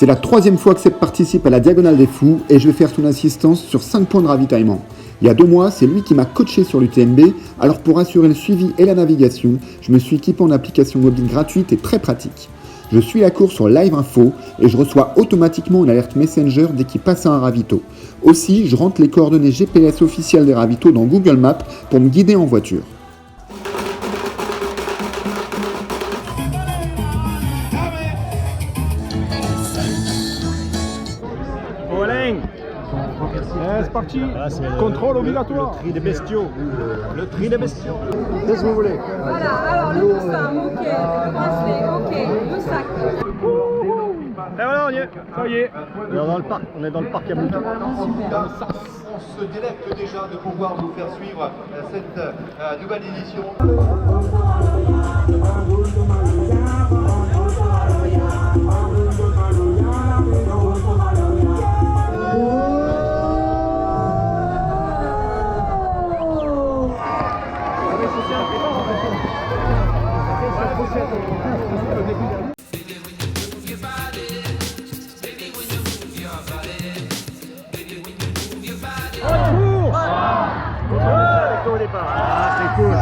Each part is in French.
C'est la 3e fois que Seb participe à la Diagonale des Fous et je vais faire son assistance sur 5 points de ravitaillement. Il y a 2 mois, c'est lui qui m'a coaché sur l'UTMB, alors pour assurer le suivi et la navigation, je me suis équipé en application mobile gratuite et très pratique. Je suis la course sur Live Info et je reçois automatiquement une alerte Messenger dès qu'il passe à un ravito. Aussi, je rentre les coordonnées GPS officielles des ravitaux dans Google Maps pour me guider en voiture. C'est parti, contrôle obligatoire. Le tri des bestiaux. Le tri des bestiaux. Qu'est-ce que vous voulez? Voilà, alors le coussin, ok, le bracelet, ok, le sac. Et voilà, on y est, ça y est. On est dans le parc à Bouton. On se délecte déjà de pouvoir vous faire suivre cette nouvelle édition. Au départ. Ah, c'est cool.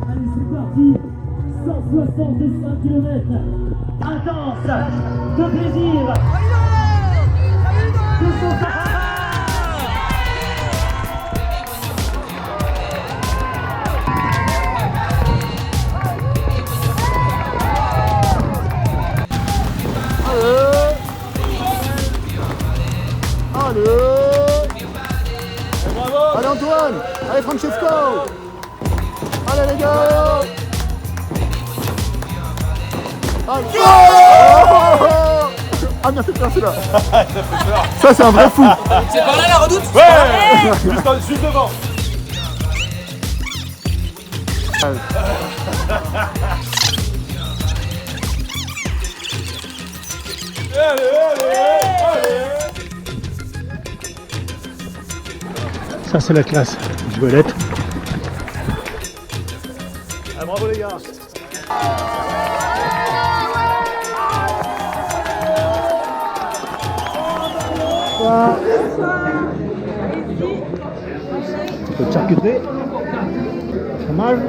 Allez, c'est parti. 165 km. Intense, de plaisir. Allez Antoine! Allez Francesco! Allez les gars! Allez. Oh ah bien fait peur celui-là! Ça c'est un vrai fou! C'est par là la redoute? Ouais, juste devant. Ça, c'est la classe. Joëlette. Ah, bravo les gars. Petite charcuterie. Fromage.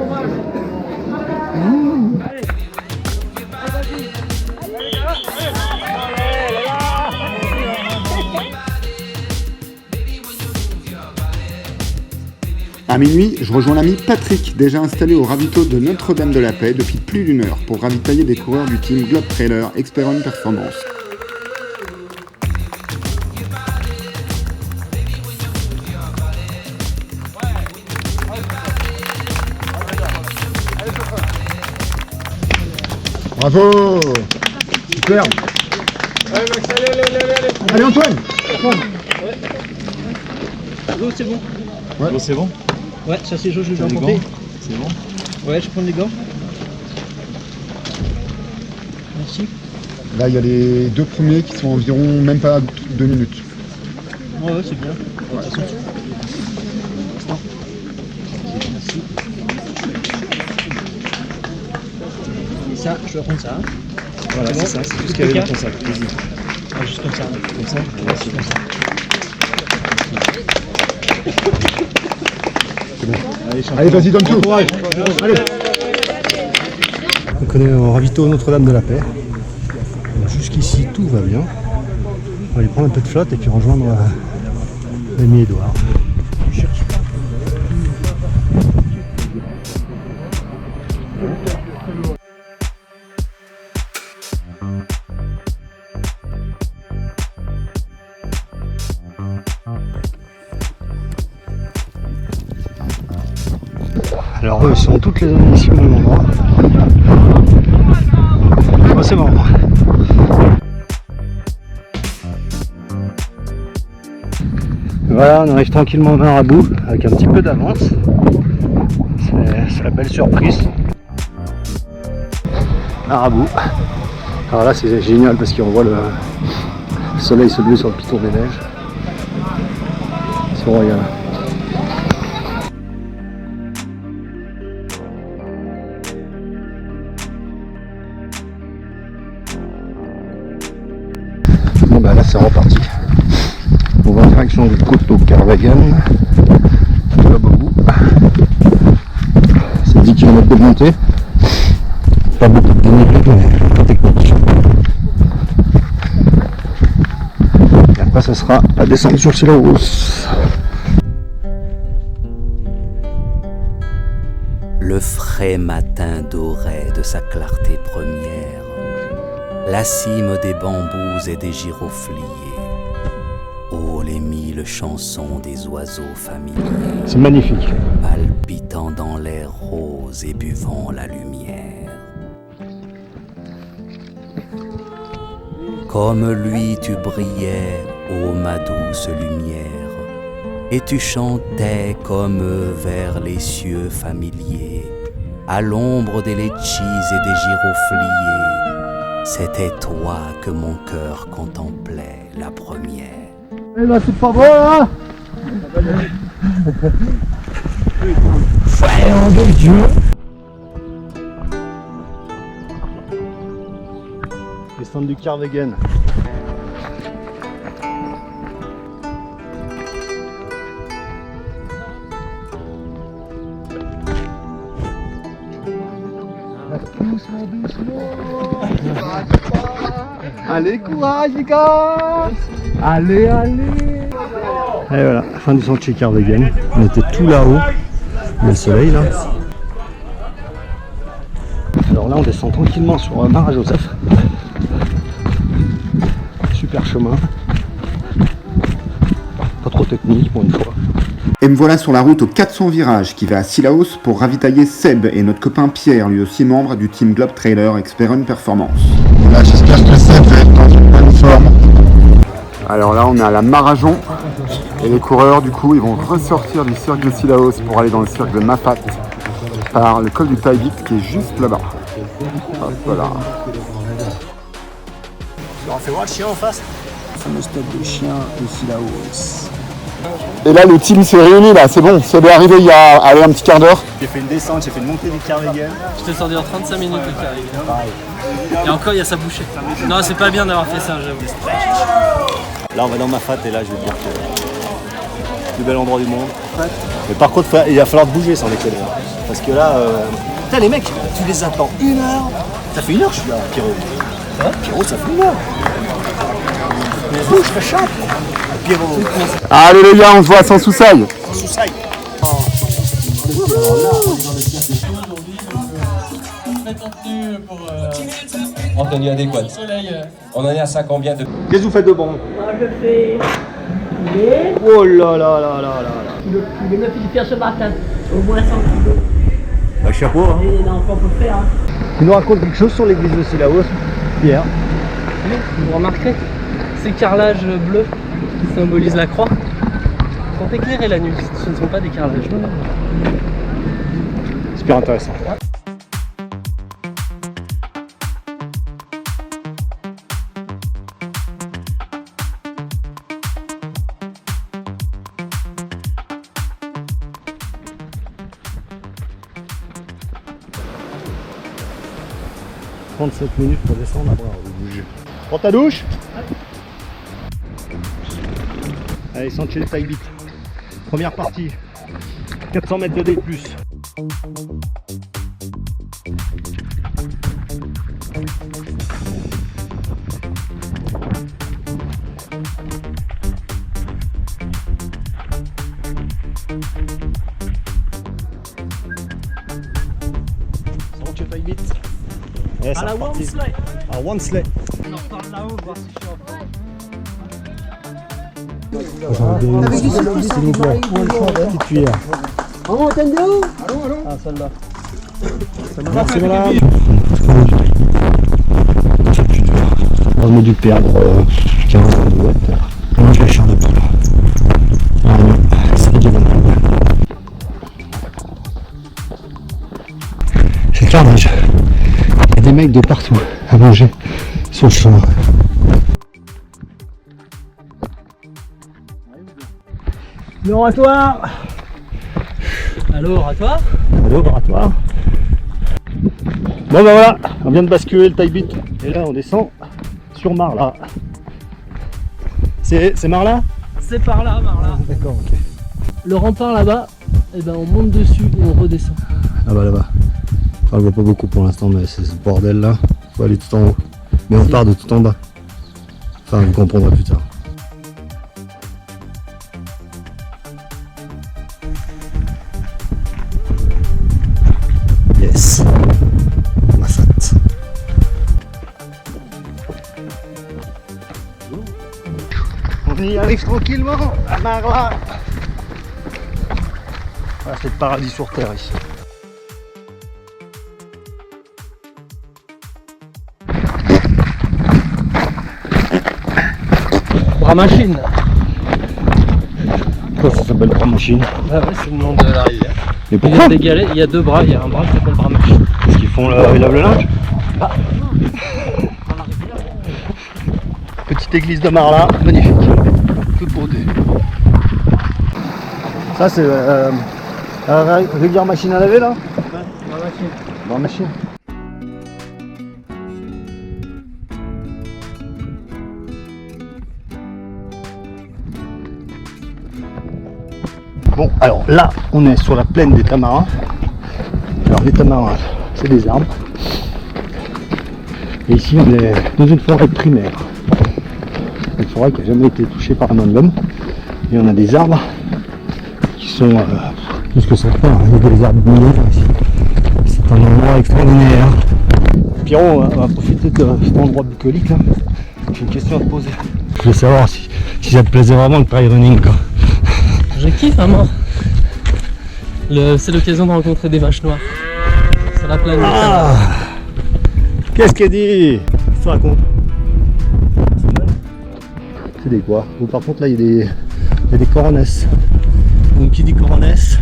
À minuit, je rejoins l'ami Patrick, déjà installé au ravito de Notre-Dame-de-la-Paix depuis plus d'1 heure pour ravitailler des coureurs du team Globe Trailer Experion Performance. Bravo! Super! Allez Max, allez. Allez Antoine! L'eau c'est bon. Ouais. C'est bon. Ouais, ça c'est chaud, je vais Les emporter. gants. C'est bon. Ouais, je prends les gants. Merci. Là, il y a les 2 premiers qui sont environ même pas 2 minutes. Ouais, c'est bien. Ouais. Merci. Et ça, je dois prendre ça. Hein. Voilà, c'est ça. C'est tout ce qu'il y avait dans ton sac. Vas-y. Ah, juste comme ça. Comme ça. Merci. Comme ça. Allez, vas-y, donne tout! Allez! Donc on est au ravito Notre-Dame-de-la-Paix. Jusqu'ici, tout va bien. On va aller prendre un peu de flotte et puis rejoindre l'ami Edouard. Alors eux sont toutes les émissions au même endroit. Bon, c'est bon. Voilà, on arrive tranquillement au Marabout avec un petit peu d'avance. C'est la belle surprise. Marabout. Alors là c'est génial parce qu'on voit le soleil se lever sur le piton des neiges. se royale. Bon bah là c'est reparti. On va en direction du coteau Kervegan. Là bout. C'est 10 km de montée. Pas beaucoup de dénivelé mais pas technique. Et après ce sera la descente sur Sillaos. Le frais matin dorait de sa clarté première la cime des bambous et des girofliers. Oh, les mille chansons des oiseaux familiers, C'est magnifique. palpitant dans l'air rose et buvant la lumière. Comme lui tu brillais, ô ma douce lumière, et tu chantais comme vers les cieux familiers, à l'ombre des litchis et des girofliers. C'était toi que mon cœur contemplait la première. Eh ben c'est pas bon là. Frère de Dieu. Descente du Kervegan. Allez, courage les gars. Allez, allez. Et voilà, fin du sentier Kervegan. On était tout là-haut. Il y a le soleil là. Alors là on descend tranquillement sur Mara-Joseph. Super chemin. Pas trop technique pour une fois. Et me voilà sur la route aux 400 virages qui va à Sillaos pour ravitailler Seb et notre copain Pierre, lui aussi membre du team Globe Trailer Experience Performance. Là j'espère que Seb va être dans une bonne forme. Alors là on est à la Marajon et les coureurs du coup ils vont ressortir du cirque de Sillaos pour aller dans le cirque de Mafat par le col du Taïbit qui est juste là-bas. Hop, voilà. On fait voir le chien en face. Le fameux stade des chiens de Sillaos. Et là le team s'est réuni là, c'est bon, Seb est arrivé il y a un petit quart d'heure. J'ai fait une descente, j'ai fait une montée du Kervegan. Je te sors en 35 minutes le Kervegan. Et encore il y a sa bouchée. Non c'est pas bien d'avoir fait ça j'avoue. Là on va dans Mafat et là je vais te dire que c'est le plus bel endroit du monde. Mais par contre il va falloir te bouger sans déconner. Parce que là, putain les mecs, tu les attends 1 heure. Ça fait 1 heure je suis là, Pierrot. Pierrot ça fait 1 heure. Mais je fais chaud. Pierrot. Allez les gars, on se voit sans Soussailles. Soussailles. En tenue adéquate. On en est à ça combien de... Qu'est-ce que vous faites de bon? Moi, je fais poulet. Oh là là là là là là. Le poulet me fait faire ce matin. Au moins 100 kilos. Bah chapeau hein. Et non, on peut faire. Hein. Tu nous racontes quelque chose sur l'église de Sillaos, Pierre? Vous remarquerez, ces carrelages bleus qui symbolisent la croix sont éclairés la nuit. Ce ne sont pas des carrelages noirs. Super intéressant. « 37 minutes pour descendre, après on bouge. Prends ta douche. Allez, sentier de Taïbit. Première partie. 400 mètres de D+. Sentier Taïbit. Et À la Wansley. À Wansley. On en reparle là-haut, voir si je suis en forme. S'il vous plaît. Petite cuillère. On t'aime de où? Ah celle-là. Merci madame. On a dû perdre 15 minutes. Moi je vais chercher de poule. C'est diagonal. C'est carnage. Il y a des mecs de partout à manger sur le chemin. Le oratoire. Allô, oratoire? Allô, oratoire. Bon bah voilà, on vient de basculer le taille bit. Et là on descend sur Marla. C'est Marla? C'est par là, D'accord, ok. Le rempart là-bas, et ben on monte dessus et on redescend. Ah bah là-bas. Enfin, je vois pas beaucoup pour l'instant, mais c'est ce bordel là. Faut aller tout en haut. Mais on part de tout en bas. Enfin, vous comprendrez plus tard. Yes. La fête. On y arrive tranquillement à Marla. Ah, c'est le paradis sur terre ici. Bras machine. Pourquoi ça s'appelle bras machine? Bah ouais, c'est le nom de la rivière. Mais Il pourquoi? y a des galets, il y a deux bras, il y a un bras qui s'appelle bras machine. Parce qu'ils font ils lavent le linge? Petite église de Marla, magnifique. Toute beauté. Ça c'est la rivière machine à laver là? Ouais, bras machine. Bras machine. Bon, alors là, on est sur la plaine des tamarins. Alors les tamarins, c'est des arbres. Et ici, on est dans une forêt primaire. Une forêt qui n'a jamais été touchée par un homme d'homme. Et on a des arbres qui sont plus que sympas. Il y a des arbres bouillés ici. C'est un endroit extraordinaire. Pierrot, on va profiter de cet endroit bucolique là. J'ai une question à te poser. Je veux savoir si ça te plaisait vraiment le trail running quoi. Je kiffe à mort. C'est l'occasion de rencontrer des vaches noires. Sur la plaine. Ah, qu'est-ce qu'elle dit? Qu'est-ce que tu racontes? C'est des quoi? Bon, par contre là il y a des coronesses. Donc qui dit coronesses?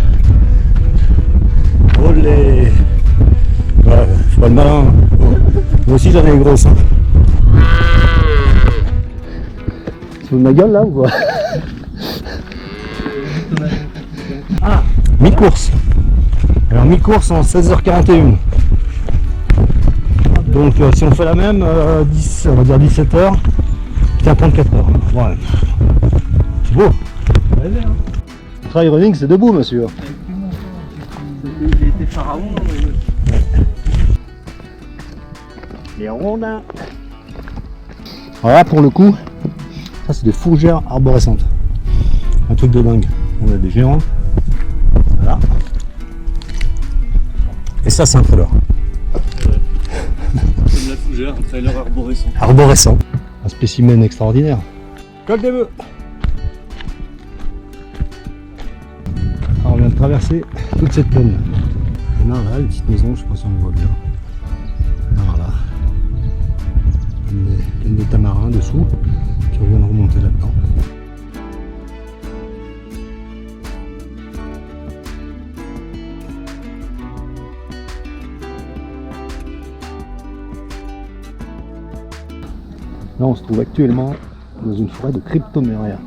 Olé! Ouais, je suis pas le malin. Moi aussi j'en ai une grosse. Hein. Tu veux de ma gueule là ou quoi? Ah, mi-course. Alors mi-course en 16h41. Donc si on fait la même, on va dire 17h, c'est à 34h. Ouais. C'est beau. Le trail running c'est debout monsieur. Il était pharaon. Les rondins. Alors là pour le coup, ça c'est des fougères arborescentes. Un truc de dingue. On a des géants. Voilà. Et ça c'est un trailer. Comme la fougère, un trailer arborescent. Arborescent. Un spécimen extraordinaire. Col des bœufs. Alors on vient de traverser toute cette plaine. Et là, les petites maisons, je sais pas si on les voit bien. Voilà. Plein des tamarins dessous qui reviennent remonter là-dedans. Là, on se trouve actuellement dans une forêt de Cryptomeria.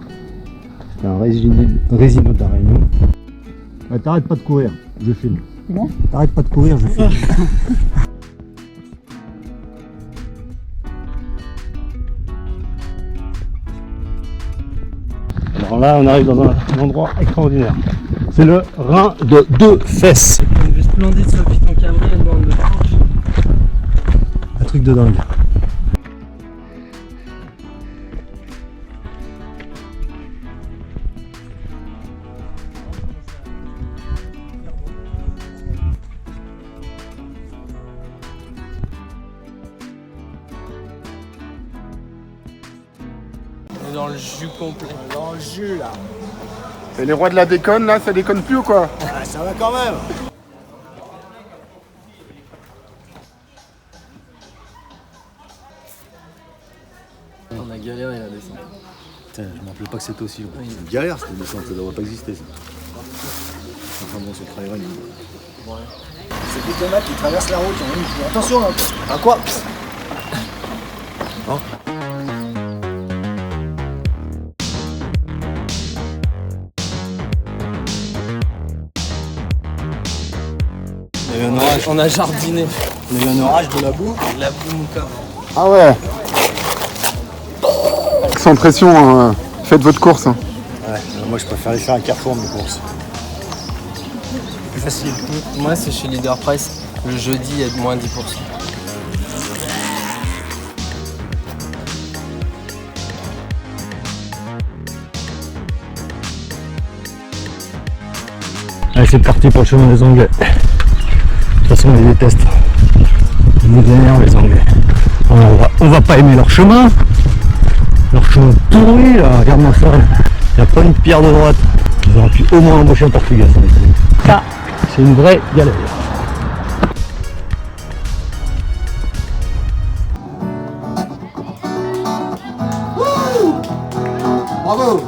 C'est un résineux de la Réunion. Ouais, t'arrêtes pas de courir, je filme. Comment? T'arrêtes pas de courir, je filme. Alors là, on arrive dans un endroit extraordinaire. C'est le Rhin de deux fesses. Une vue splendide sur le piton Cabri et une bande de planches. Un truc de dingue. On est dans le jus complet. Dans le jus là. Et les rois de la déconne là, ça déconne plus ou quoi? Ah, ça va quand même. On a galéré la descente. Putain, je me rappelais pas que c'était aussi long. C'est une galère cette descente, ça devrait pas exister ça. Enfin bon, c'est le trail running. C'est des tomates qui traversent la route, on dit attention là. À quoi? Hein? eu un orage. On a jardiné. On a eu un orage de la boue. La boue, mon corps. Ah ouais. Sans pression, faites votre course. Hein. Ouais, moi je préfère aller faire un Carrefour mes courses. Plus facile. Moi, c'est chez Leader Price. Le jeudi, il y a de moins 10%. Allez, c'est parti pour le chemin des Anglais. De toute façon, on les déteste. Ils nous énervent, les Anglais. On va pas aimer leur chemin. Leur chemin pourri, là. Regarde-moi ça. Il n'y a pas une pierre de droite. Ils auraient pu au moins embaucher un Portugais. Ça, c'est une vraie galère. Bravo.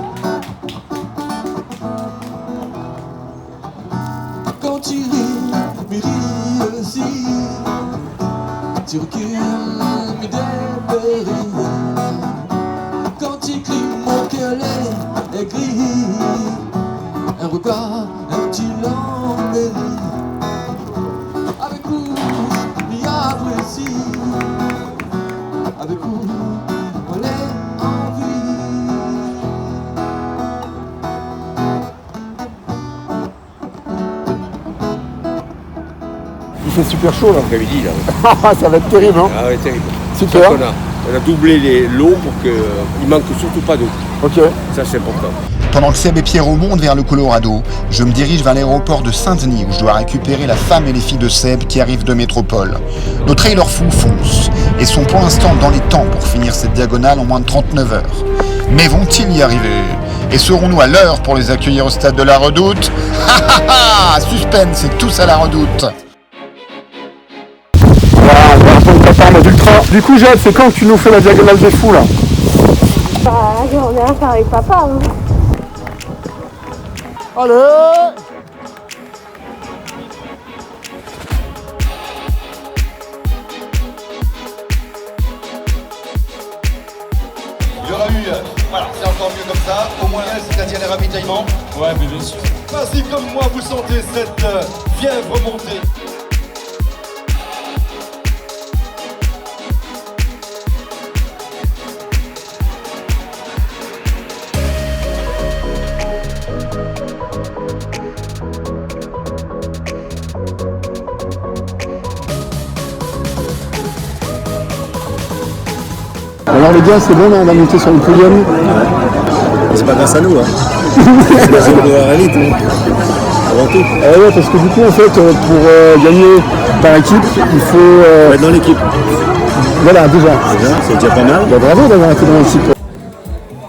Quand tu ris, mais ris aussi. Tu recules, mais débris. Quand tu cries, mon cœur est gris. Un regard, un petit l'embellit. Avec vous, il y a aussi. Avec vous, on est en vie. Il fait super chaud là. L'après-midi là. Ça va être terrible, hein. Ah ouais, terrible. Super. On a doublé l'eau pour qu'il manque surtout pas d'eau. Ok. Ça c'est important. Pendant que Seb et Pierrot montent vers le Colorado, je me dirige vers l'aéroport de Saint-Denis où je dois récupérer la femme et les filles de Seb qui arrivent de métropole. Nos trailers fous foncent et sont pour l'instant dans les temps pour finir cette diagonale en moins de 39 heures. Mais vont-ils y arriver? Et serons-nous à l'heure pour les accueillir au stade de la Redoute? Ha ha ha! Suspense, c'est tous à la Redoute. Voilà, on va attendre papa en mode ultra. Du coup, Jade, c'est quand que tu nous fais la diagonale des fous là? Bah, on est à faire avec papa. Hein. Allez! Il y aura eu, voilà, c'est encore mieux comme ça, au moins c'est-à-dire les ravitaillements. Ouais, mais bien sûr. Si comme moi vous sentez cette fièvre monter. Alors les gars, c'est bon là, on va monter sur le podium. C'est pas grâce à nous, hein. C'est grâce à la réalité. Avant tout. Ouais, parce que du coup, en fait, pour gagner par équipe, il faut... être dans l'équipe. Voilà, déjà. C'est déjà pas mal. Bah, bravo d'avoir été dans l'équipe.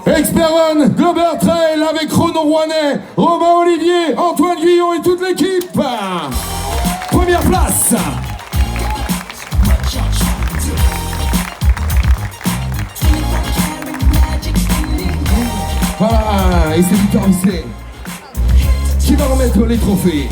Expert One, Global Trail avec Renaud Rouanet, Romain Olivier, Antoine Guillon et toute l'équipe. Première place. Voilà, et c'est Victor qui va remettre les trophées.